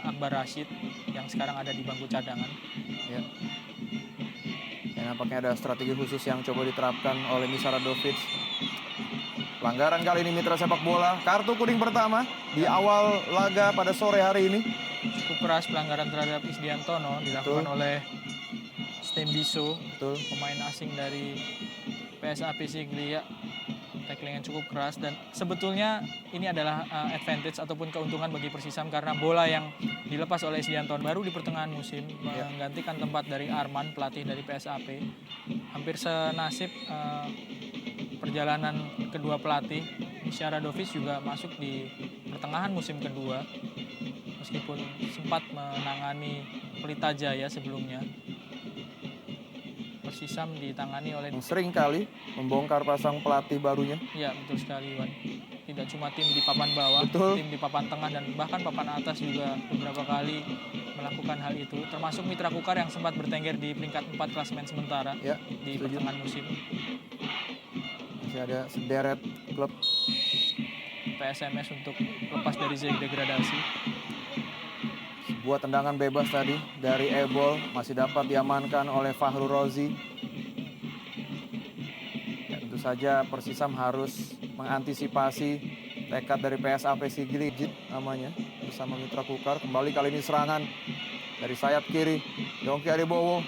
Akbar Rashid yang sekarang ada di bangku cadangan. Ya. Ya, nampaknya ada strategi khusus yang coba diterapkan oleh Misha Radovic. Pelanggaran kali ini mitra sepak bola, kartu kuning pertama di awal laga pada sore hari ini. Cukup keras pelanggaran terhadap Isdiantono dilakukan oleh Stembiso, pemain asing dari PSAP Siglia. Tackling yang cukup keras dan sebetulnya ini adalah advantage ataupun keuntungan bagi Persisam karena bola yang dilepas oleh Isdiantono baru di pertengahan musim menggantikan tempat dari Arman, pelatih dari PSAP. Hampir senasib perjalanan kedua pelatih. Misha Radovic juga masuk di pertengahan musim kedua meskipun sempat menangani Pelita Jaya sebelumnya. Persisam ditangani oleh sering kali membongkar pasang pelatih barunya. Ya, betul sekali, Wan. Tidak cuma tim di papan bawah, tim di papan tengah dan bahkan papan atas juga beberapa kali melakukan hal itu. Termasuk Mitra Kukar yang sempat bertengger di peringkat 4 klasemen sementara di pertengahan musim. Masih ada sederet klub PSMS untuk lepas dari zona degradasi. Sebuah tendangan bebas tadi dari Ebol masih dapat diamankan oleh Fahru Rozi. Ya, tentu saja Persisam harus mengantisipasi tekad dari PSAP Sigli namanya bersama Mitra Kukar. Kembali kali ini serangan dari sayap kiri Yongki Aribowo.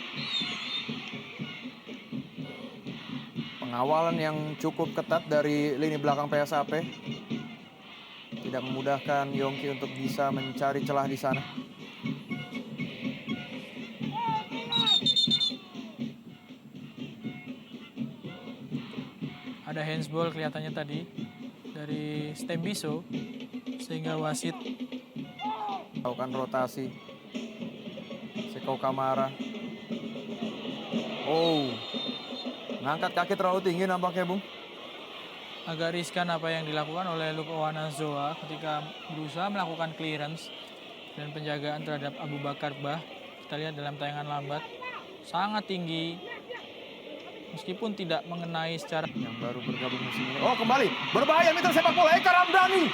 Pengawalan yang cukup ketat dari lini belakang PSAP tidak memudahkan Yongki untuk bisa mencari celah di sana. Ada handsball kelihatannya tadi dari Stembiso sehingga wasit melakukan rotasi. Seko Kamara. Ngangkat kaki terlalu tinggi nampaknya, Bung. Agak riskan apa yang dilakukan oleh Luke Owanazoa ketika berusaha melakukan clearance dan penjagaan terhadap Abu Bakar Bah. Kita lihat dalam tayangan lambat sangat tinggi. Meskipun tidak mengenai secara yang baru bergabung musim ini. Kembali berbahaya mitra sepak bola Eka Ramdhani.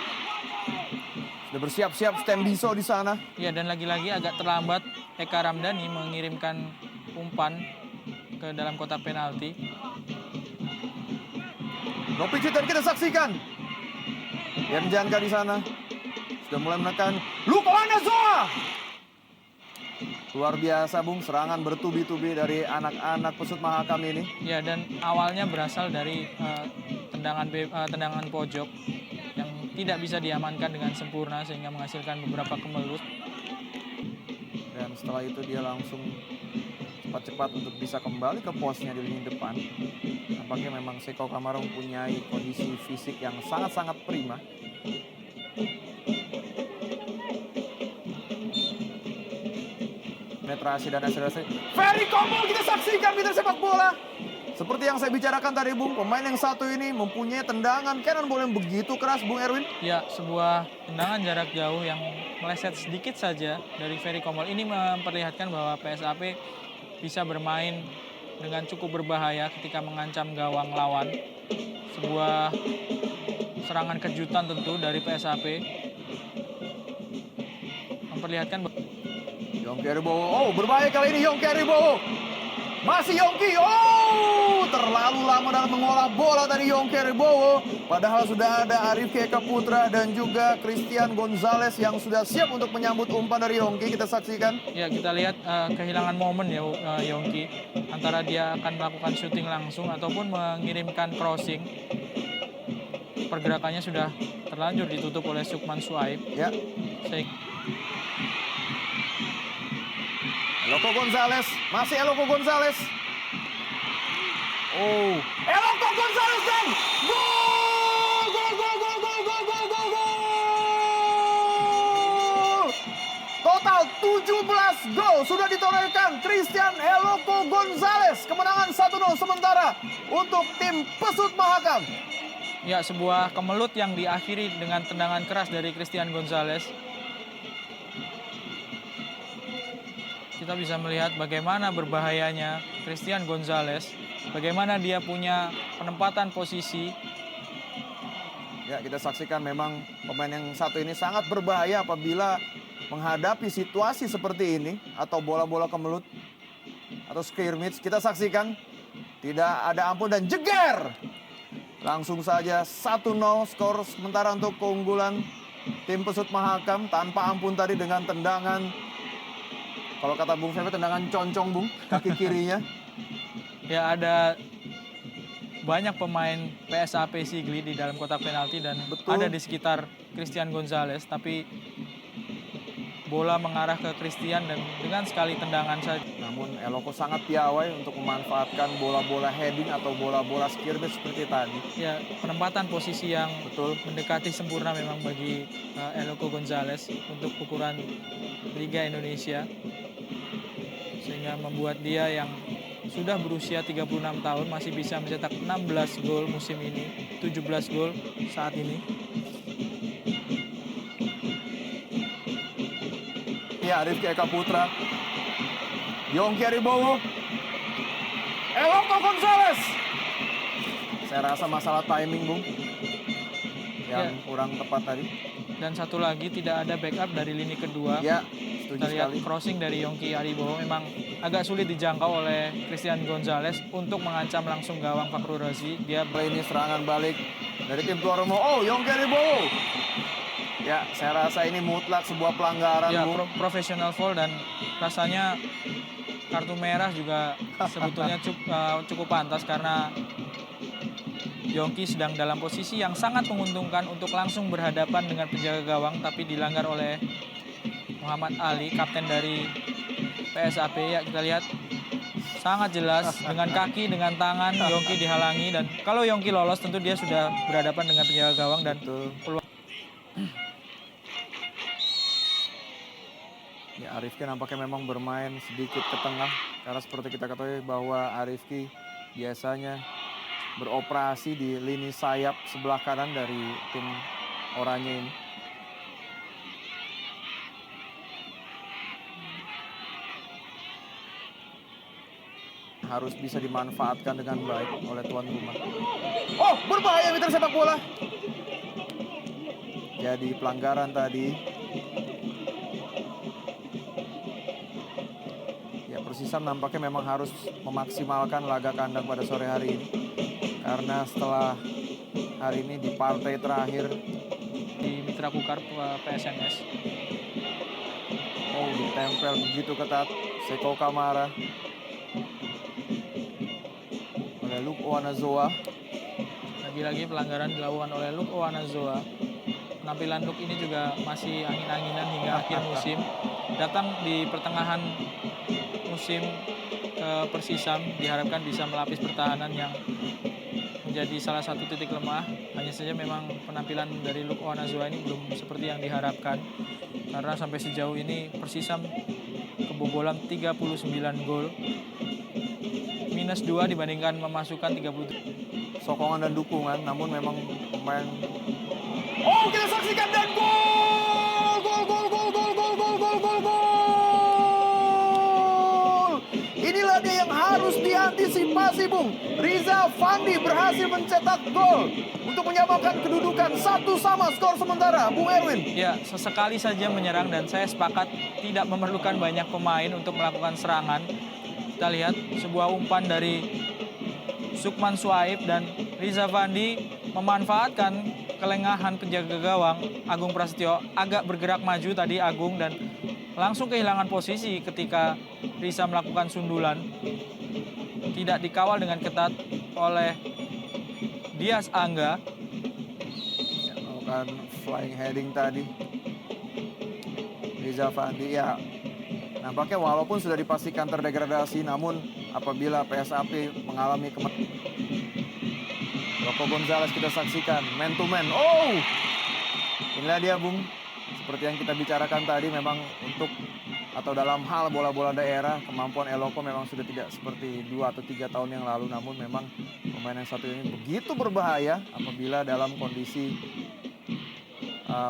Sudah bersiap-siap Stembiso di sana. Ya, dan lagi-lagi agak terlambat Eka Ramdhani mengirimkan umpan ke dalam kotak penalti. Ropi Citer kita saksikan. Yang Janka di sana sudah mulai menekan Luke Owanazoa. Luar biasa, Bung, serangan bertubi-tubi dari anak-anak Pesut Mahakam ini. Ya, dan awalnya berasal dari tendangan pojok yang tidak bisa diamankan dengan sempurna sehingga menghasilkan beberapa kemelut. Dan setelah itu dia langsung cepat-cepat untuk bisa kembali ke posnya di lini depan. Nampaknya memang Seko Kamara mempunyai kondisi fisik yang sangat-sangat prima. Penetrasi dan akselerasi. Ferry Komol kita saksikan mitra sepak bola. Seperti yang saya bicarakan tadi, Bung, pemain yang satu ini mempunyai tendangan cannonball yang begitu keras, Bung Erwin. Ya, sebuah tendangan jarak jauh yang meleset sedikit saja dari Ferry Komol. Ini memperlihatkan bahwa PSAP bisa bermain dengan cukup berbahaya ketika mengancam gawang lawan. Sebuah serangan kejutan tentu dari PSAP. Memperlihatkan Yongki Aribowo, berbahaya kali ini Yongki Aribowo. Masih Yongki, terlalu lama dalam mengolah bola tadi Yongki Aribowo. Padahal sudah ada Arif Eka Putra dan juga Christian Gonzalez yang sudah siap untuk menyambut umpan dari Yongki. Kita saksikan. Ya, kita lihat kehilangan momen ya Yongki. Antara dia akan melakukan syuting langsung ataupun mengirimkan crossing. Pergerakannya sudah terlanjur ditutup oleh Sukman Suaib. Ya. Eloko Gonzalez, masih Eloko Gonzalez. Eloko Gonzalez dan gol! Total 17 gol sudah ditorehkan Christian Eloko Gonzalez. Kemenangan 1-0 sementara untuk tim Pesut Mahakam. Ya, sebuah kemelut yang diakhiri dengan tendangan keras dari Christian Gonzalez. Kita bisa melihat bagaimana berbahayanya Christian Gonzalez, bagaimana dia punya penempatan posisi. Ya, kita saksikan memang pemain yang satu ini sangat berbahaya apabila menghadapi situasi seperti ini atau bola-bola kemelut atau scrimmage. Kita saksikan tidak ada ampun dan jeger. Langsung saja 1-0 skor sementara untuk keunggulan tim Pesut Mahakam tanpa ampun tadi dengan tendangan. Kalau kata Bung Febe, tendangan concong, Bung, kaki kirinya. Ya, ada banyak pemain PSAP Sigli di dalam kotak penalti dan Betul. ada di sekitar Christian Gonzalez, tapi bola mengarah ke Christian dan dengan sekali tendangan saja. Namun Eloko sangat piawai untuk memanfaatkan bola-bola heading atau bola-bola scrimmage seperti tadi. Ya, penempatan posisi yang Betul. mendekati sempurna memang bagi Eloko Gonzalez untuk ukuran Liga Indonesia. Sehingga membuat dia yang sudah berusia 36 tahun masih bisa mencetak 16 gol musim ini, 17 gol saat ini. Ya, Rifki Eka Putra. Yongki Aribowo. Eloko Gonzalez. Saya rasa masalah timing, Bung, yang kurang tepat tadi. Dan satu lagi, tidak ada backup dari lini kedua. Ya, setuju Kita lihat sekali. crossing dari Yongki Aribowo memang agak sulit dijangkau oleh Christian Gonzalez untuk mengancam langsung gawang Fakrul Razi. Dia Ini serangan balik dari tim tuan rumah. Oh, Yongki Aribowo. Ya, saya rasa ini mutlak sebuah pelanggaran, ya Bung. professional foul dan rasanya kartu merah juga sebetulnya cukup pantas karena Yongki sedang dalam posisi yang sangat menguntungkan untuk langsung berhadapan dengan penjaga gawang, tapi dilanggar oleh Muhammad Ali, kapten dari PSAP. Ya, kita lihat sangat jelas dengan kaki, dengan tangan Yongki dihalangi, dan kalau Yongki lolos tentu dia sudah berhadapan dengan penjaga gawang dan peluang. Ya, Arifki nampaknya memang bermain sedikit ke tengah karena seperti kita ketahui bahwa Arifki biasanya beroperasi di lini sayap sebelah kanan dari tim Oranye ini. Harus bisa dimanfaatkan dengan baik oleh tuan rumah. Oh, berbahaya mitra sepak bola. Jadi pelanggaran tadi. Ya, Persisam nampaknya memang harus memaksimalkan laga kandang pada sore hari ini. Karena setelah hari ini di partai terakhir Di Mitra Kukar PSMS. Oh, ditempel begitu ketat Seko Kamara oleh Luke Owanazoa. Lagi-lagi pelanggaran dilakukan oleh Luke Owanazoa. Penampilan Luke ini juga masih angin-anginan hingga akhir musim. Datang di pertengahan musim Persisam diharapkan bisa melapis pertahanan yang menjadi salah satu titik lemah. Hanya saja memang penampilan dari Luke Owanazoa ini belum seperti yang diharapkan. Karena sampai sejauh ini Persisam kebobolan 39 gol. Minus 2 dibandingkan memasukkan 30. Sokongan dan dukungan, namun memang pemain. Oh, kita saksikan dan gol! Gol, gol, gol, gol, gol, gol, gol, gol, gol! Inilah dia yang harus diantisipasi, Bung. Riza Fandi berhasil mencetak gol untuk menyamakan kedudukan 1-1 skor sementara, Bung Erwin. Ya, sesekali saja menyerang dan saya sepakat tidak memerlukan banyak pemain untuk melakukan serangan. Kita lihat sebuah umpan dari Sukman Suaib dan Riza Fandi memanfaatkan kelengahan penjaga gawang Agung Prasetyo, agak bergerak maju tadi Agung dan langsung kehilangan posisi ketika Riza melakukan sundulan. Tidak dikawal dengan ketat oleh Dias Angga. Ya, melakukan flying heading tadi. Riza Fandi, ya nampaknya walaupun sudah dipastikan terdegradasi, namun apabila PSAP mengalami Rocco Gonzalez kita saksikan man to man. Oh, inilah dia, Bung. Seperti yang kita bicarakan tadi, memang untuk atau dalam hal bola-bola daerah kemampuan Eloko memang sudah tidak seperti 2 atau 3 tahun yang lalu. Namun memang pemain yang satu ini begitu berbahaya apabila dalam kondisi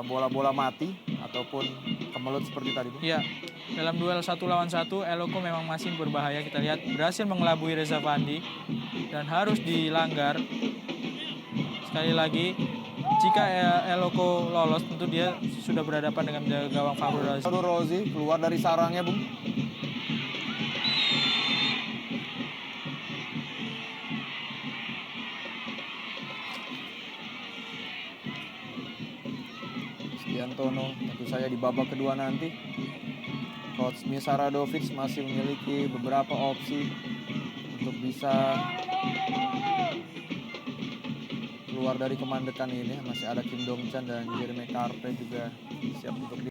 bola-bola mati ataupun kemelut seperti tadi, Bung. Ya, dalam duel 1 lawan 1 Eloko memang masih berbahaya. Kita lihat berhasil mengelabui Reza Fandi dan harus dilanggar. Sekali lagi jika Eloko lolos, tentu dia sudah berhadapan dengan penjaga gawang Fabio Rossi. Fabio Rossi keluar dari sarangnya, Bung. Isdiantono tentu saja di babak kedua nanti. Coach Misa Radovic masih memiliki beberapa opsi untuk bisa keluar dari kemandekan ini. Masih ada Kim Dong Chan dan Jeremy Carpe juga siap untuk